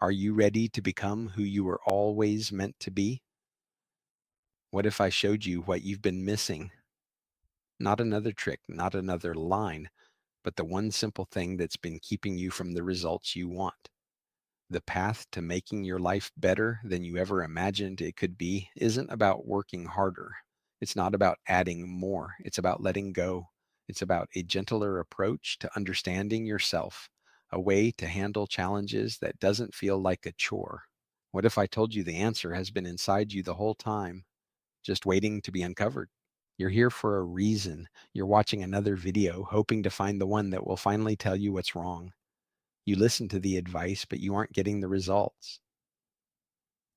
Are you ready to become who you were always meant to be? What if I showed you what you've been missing? Not another trick, not another line, but the one simple thing that's been keeping you from the results you want. The path to making your life better than you ever imagined it could be isn't about working harder. It's not about adding more. It's about letting go. It's about a gentler approach to understanding yourself, a way to handle challenges that doesn't feel like a chore. What if I told you the answer has been inside you the whole time, just waiting to be uncovered? You're here for a reason. You're watching another video, hoping to find the one that will finally tell you what's wrong. You listen to the advice, but you aren't getting the results.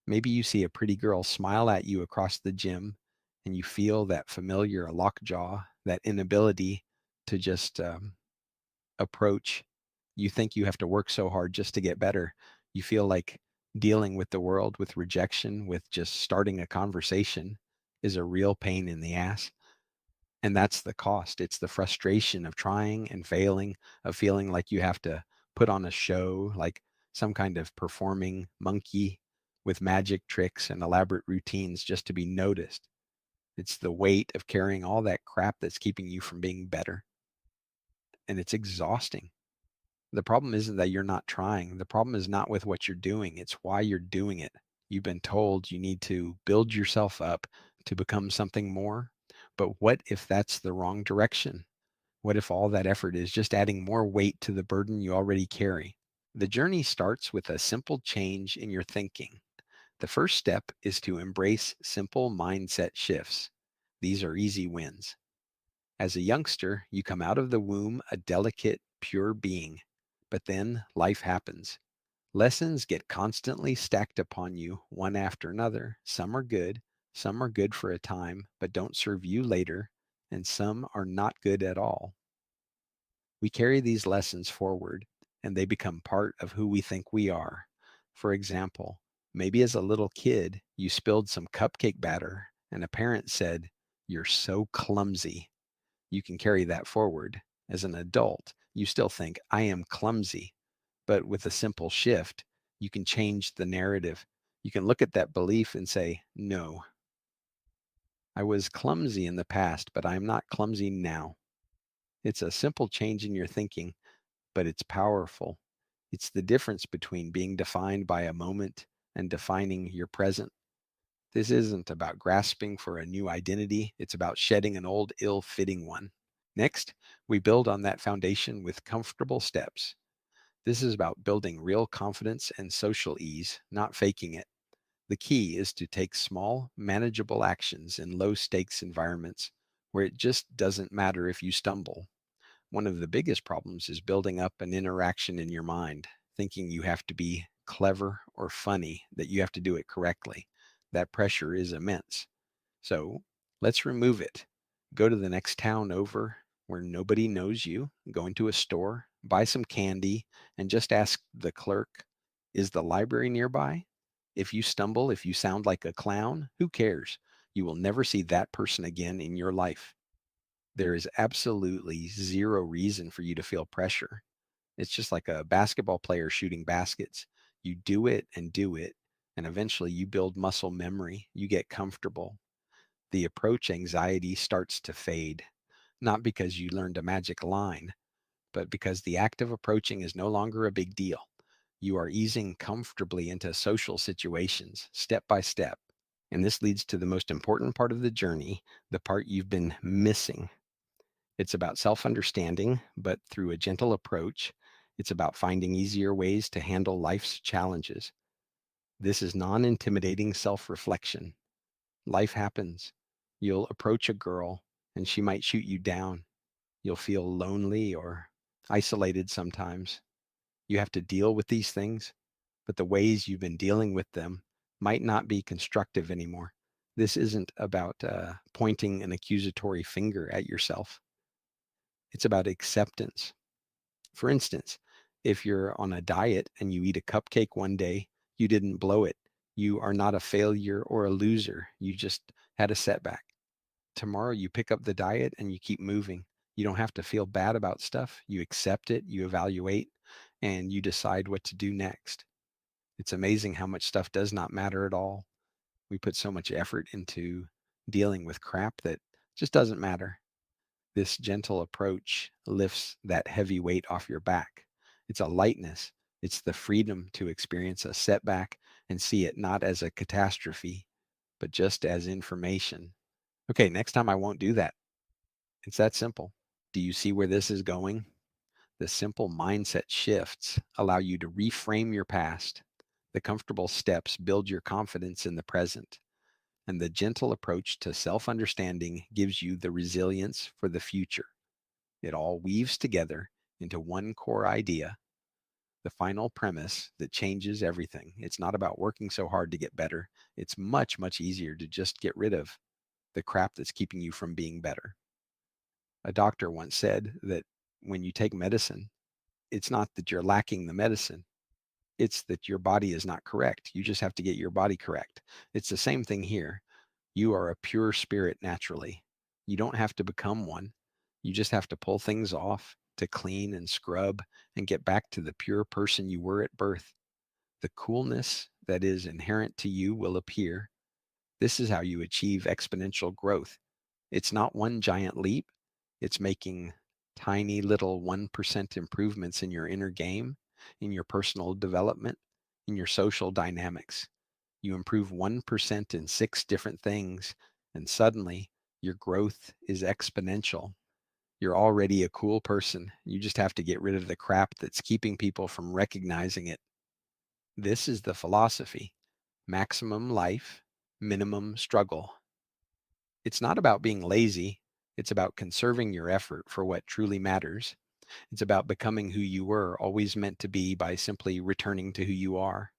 Maybe you see a pretty girl smile at you across the gym and you feel that familiar lockjaw, that inability to just approach. You think you have to work so hard just to get better. You feel like dealing with the world, with rejection, with just starting a conversation is a real pain in the ass. And that's the cost. It's the frustration of trying and failing, of feeling like you have to put on a show, like some kind of performing monkey with magic tricks and elaborate routines just to be noticed. It's the weight of carrying all that crap that's keeping you from being better. And it's exhausting. The problem isn't that you're not trying. The problem is not with what you're doing. It's why you're doing it. You've been told you need to build yourself up to become something more. But what if that's the wrong direction? What if all that effort is just adding more weight to the burden you already carry? The journey starts with a simple change in your thinking. The first step is to embrace simple mindset shifts. These are easy wins. As a youngster, you come out of the womb a delicate, pure being. But then life happens. Lessons get constantly stacked upon you, one after another. Some are good for a time, but don't serve you later, and some are not good at all. We carry these lessons forward, and they become part of who we think we are. For example, maybe as a little kid, you spilled some cupcake batter, and a parent said, "You're so clumsy." You can carry that forward. As an adult, you still think, "I am clumsy." But with a simple shift, you can change the narrative. You can look at that belief and say, "No, I was clumsy in the past, but I'm not clumsy now." It's a simple change in your thinking, but it's powerful. It's the difference between being defined by a moment and defining your present. This isn't about grasping for a new identity. It's about shedding an old, ill-fitting one. Next, we build on that foundation with comfortable steps. This is about building real confidence and social ease, not faking it. The key is to take small, manageable actions in low stakes environments where it just doesn't matter if you stumble. One of the biggest problems is building up an interaction in your mind, thinking you have to be clever or funny, that you have to do it correctly. That pressure is immense. So let's remove it. Go to the next town over where nobody knows you, go into a store, buy some candy, and just ask the clerk, "Is the library nearby?" If you stumble, if you sound like a clown, who cares? You will never see that person again in your life. There is absolutely zero reason for you to feel pressure. It's just like a basketball player shooting baskets. You do it, and eventually you build muscle memory. You get comfortable. The approach anxiety starts to fade, not because you learned a magic line, but because the act of approaching is no longer a big deal. You are easing comfortably into social situations, step by step. And this leads to the most important part of the journey, the part you've been missing. It's about self understanding, but through a gentle approach. It's about finding easier ways to handle life's challenges. This is non intimidating self reflection. Life happens. You'll approach a girl and she might shoot you down. You'll feel lonely or isolated sometimes. You have to deal with these things, but the ways you've been dealing with them might not be constructive anymore. This isn't about pointing an accusatory finger at yourself. It's about acceptance. For instance, if you're on a diet and you eat a cupcake one day, you didn't blow it. You are not a failure or a loser. You just had a setback. Tomorrow you pick up the diet and you keep moving. You don't have to feel bad about stuff. You accept it, you evaluate, and you decide what to do next. It's amazing how much stuff does not matter at all. We put so much effort into dealing with crap that just doesn't matter. This gentle approach lifts that heavy weight off your back. It's a lightness. It's the freedom to experience a setback and see it not as a catastrophe, but just as information. Okay, next time I won't do that. It's that simple. Do you see where this is going? The simple mindset shifts allow you to reframe your past. The comfortable steps build your confidence in the present. And the gentle approach to self understanding gives you the resilience for the future. It all weaves together into one core idea, the final premise that changes everything. It's not about working so hard to get better. It's much, much easier to just get rid of the crap that's keeping you from being better. A doctor once said that when you take medicine, it's not that you're lacking the medicine, it's that your body is not correct. You just have to get your body correct. It's the same thing here. You are a pure spirit naturally. You don't have to become one. You just have to pull things off to clean and scrub and get back to the pure person you were at birth. The coolness that is inherent to you will appear. This is how you achieve exponential growth. It's not one giant leap, it's making tiny little 1% improvements in your inner game, in your personal development, in your social dynamics. You improve 1% in six different things, and suddenly your growth is exponential. You're already a cool person. You just have to get rid of the crap that's keeping people from recognizing it. This is the philosophy: maximum life, minimum struggle. It's not about being lazy. It's about conserving your effort for what truly matters. It's about becoming who you were always meant to be by simply returning to who you are.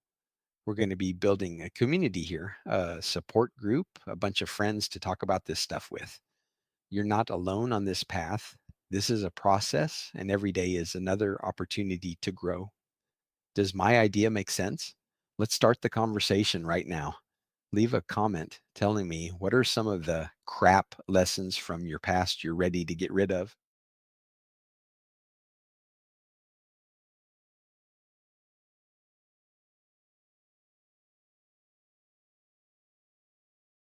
We're going to be building a community here, a support group, a bunch of friends to talk about this stuff with. You're not alone on this path. This is a process, and every day is another opportunity to grow. Does my idea make sense? Let's start the conversation right now. Leave a comment telling me what are some of the crap lessons from your past you're ready to get rid of.